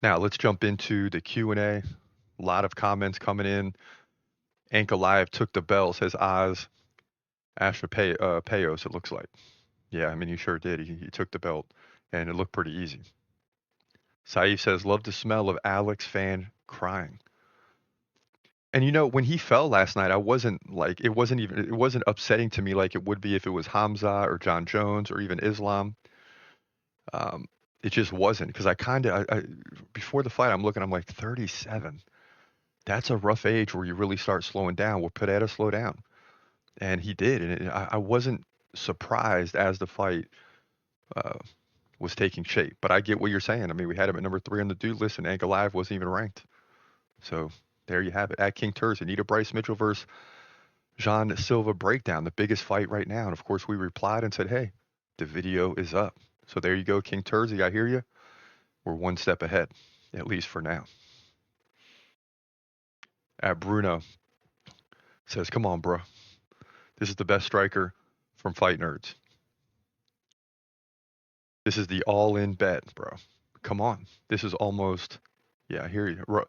Now let's jump into the Q&A. A lot of comments coming in. Ankalaev took the belt, says Oz. Payos, it looks like. Yeah, I mean, he sure did. He took the belt, and it looked pretty easy. Saif says, love the smell of Alex fan crying. And when he fell last night, I wasn't like, it wasn't upsetting to me like it would be if it was Hamza or John Jones or even Islam. Um, it just wasn't because before the fight, I'm like 37. That's a rough age where you really start slowing down. Will Pereira slow down? And he did. And I wasn't surprised as the fight uh, was taking shape. But I get what you're saying. I mean, we had him at number 3 on the dude list, and Ankalaev wasn't even ranked. So there you have it. At King Turs, Anita Bryce Mitchell versus Jean Silva breakdown, the biggest fight right now. And of course, we replied and said, hey, the video is up. So there you go, King Turzy. I hear you. We're one step ahead, at least for now. At Bruno says, come on, bro. This is the best striker from Fight Nerds. This is the all-in bet, bro. Come on. This is almost, yeah, I hear you.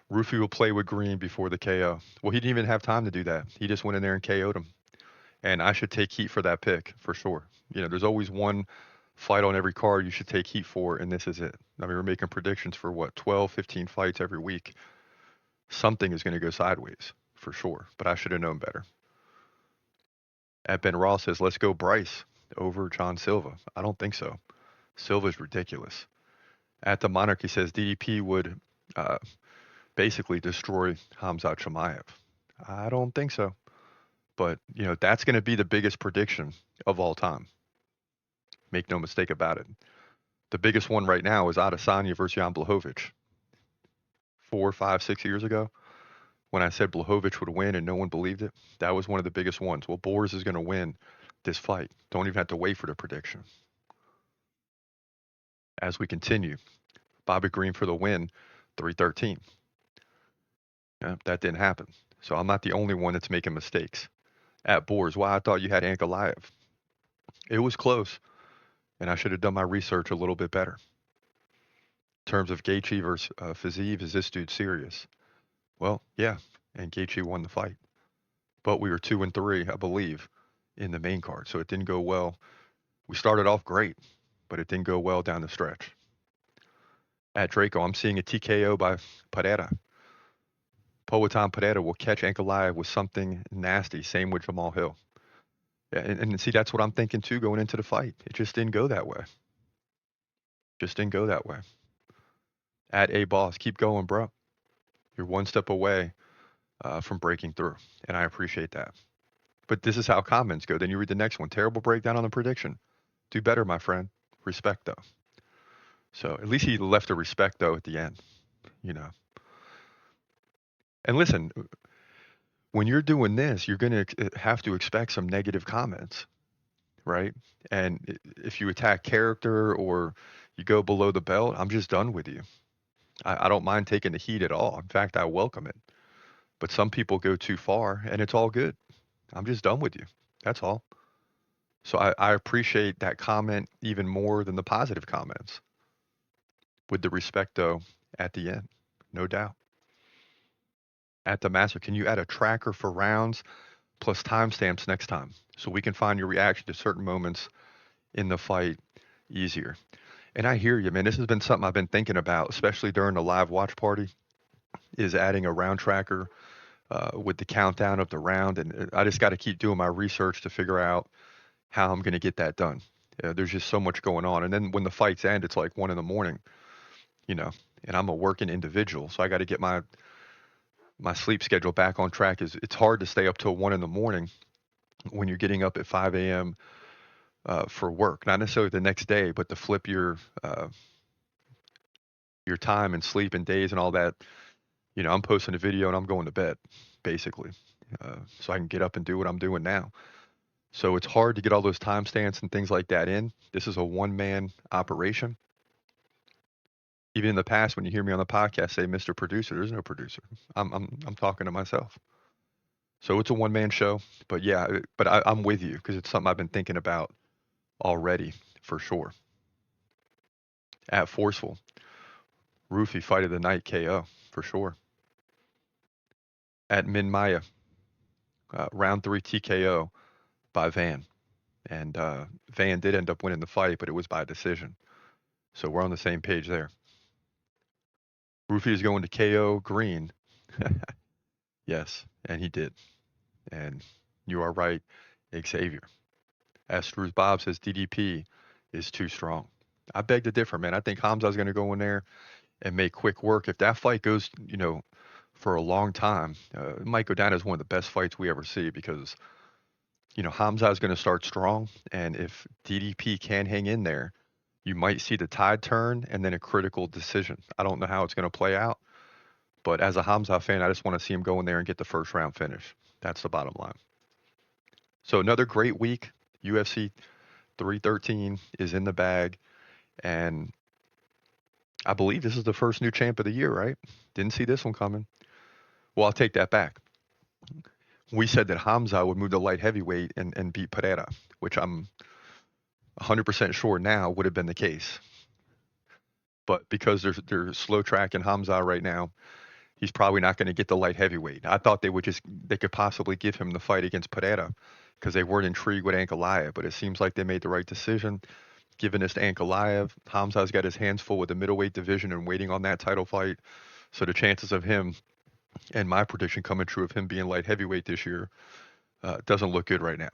Rufy will play with Green before the KO. Well, he didn't even have time to do that. He just went in there and KO'd him. And I should take heat for that pick, for sure. There's always one fight on every card you should take heat for, and this is it. I mean, we're making predictions for, 12, 15 fights every week. Something is going to go sideways, for sure. But I should have known better. At Ben Ross says, let's go Bryce over John Silva. I don't think so. Silva's ridiculous. At the Monarchy says DDP would basically destroy Khamzat Chimaev. I don't think so. But, that's going to be the biggest prediction of all time. Make no mistake about it. The biggest one right now is Adesanya versus Jan Blachowicz. 4, 5, 6 years ago, when I said Blachowicz would win and no one believed it, that was one of the biggest ones. Well, Boris is going to win this fight. Don't even have to wait for the prediction. As we continue, Bobby Green for the win, 313. Yeah, that didn't happen. So I'm not the only one that's making mistakes. At Boers, well, I thought you had Ankalaev. It was close, and I should have done my research a little bit better. In terms of Gaethje versus Fiziev, is this dude serious? Well, yeah, and Gaethje won the fight. But we were 2-3, I believe, in the main card, so it didn't go well. We started off great, but it didn't go well down the stretch. At Draco, I'm seeing a TKO by Pereira. Poatan Pereira will catch Ankalaev with something nasty. Same with Jamal Hill. Yeah, and see, that's what I'm thinking too going into the fight. It just didn't go that way. Just didn't go that way. At A Boss, keep going, bro. You're one step away from breaking through, and I appreciate that. But this is how comments go. Then you read the next one. Terrible breakdown on the prediction. Do better, my friend. Respect, though. So at least he left a respect, though, at the end. And listen, when you're doing this, you're going to have to expect some negative comments, right? And if you attack character or you go below the belt, I'm just done with you. I don't mind taking the heat at all. In fact, I welcome it. But some people go too far, and it's all good. I'm just done with you. That's all. So I appreciate that comment even more than the positive comments. With the respect, though, at the end, no doubt. At the master, can you add a tracker for rounds plus timestamps next time so we can find your reaction to certain moments in the fight easier? And I hear you, man. This has been something I've been thinking about, especially during the live watch party, is adding a round tracker with the countdown of the round. And I just got to keep doing my research to figure out how I'm going to get that done. There's just so much going on. And then when the fights end, it's like 1 a.m, and I'm a working individual. So I got to get my sleep schedule back on track. It's hard to stay up till 1 a.m. when you're getting up at 5 a.m. For work, not necessarily the next day, but to flip your time and sleep and days and all that. I'm posting a video and I'm going to bed, basically, so I can get up and do what I'm doing now. So it's hard to get all those timestamps and things like that in. This is a one-man operation. Even in the past, when you hear me on the podcast say Mr. Producer, there's no producer. I'm talking to myself. So it's a one-man show. But yeah, I'm with you because it's something I've been thinking about already for sure. At Forceful, Roofie fight of the night KO for sure. At Min Maya, round 3 TKO by Van. And Van did end up winning the fight, but it was by decision. So we're on the same page there. Roofie is going to KO Green. Yes, and he did. And you are right, Xavier. Astruz Bob says DDP is too strong. I beg to differ, man. I think Khamzat's going to go in there and make quick work. If that fight goes, for a long time, it might go down as one of the best fights we ever see because, Khamzat is going to start strong. And if DDP can hang in there, you might see the tide turn and then a critical decision. I don't know how it's going to play out, but as a Khamzat fan, I just want to see him go in there and get the first round finish. That's the bottom line. So another great week. UFC 313 is in the bag, and I believe this is the first new champ of the year, right? Didn't see this one coming. Well, I'll take that back. We said that Khamzat would move to light heavyweight and beat Pereira, which I'm 100% sure now would have been the case. But because they're slow tracking Khamzat right now, he's probably not going to get the light heavyweight. I thought they could possibly give him the fight against Pereira because they weren't intrigued with Ankalaev, but it seems like they made the right decision, giving this to Ankalaev. Khamzat's got his hands full with the middleweight division and waiting on that title fight. So the chances of him and my prediction coming true of him being light heavyweight this year doesn't look good right now.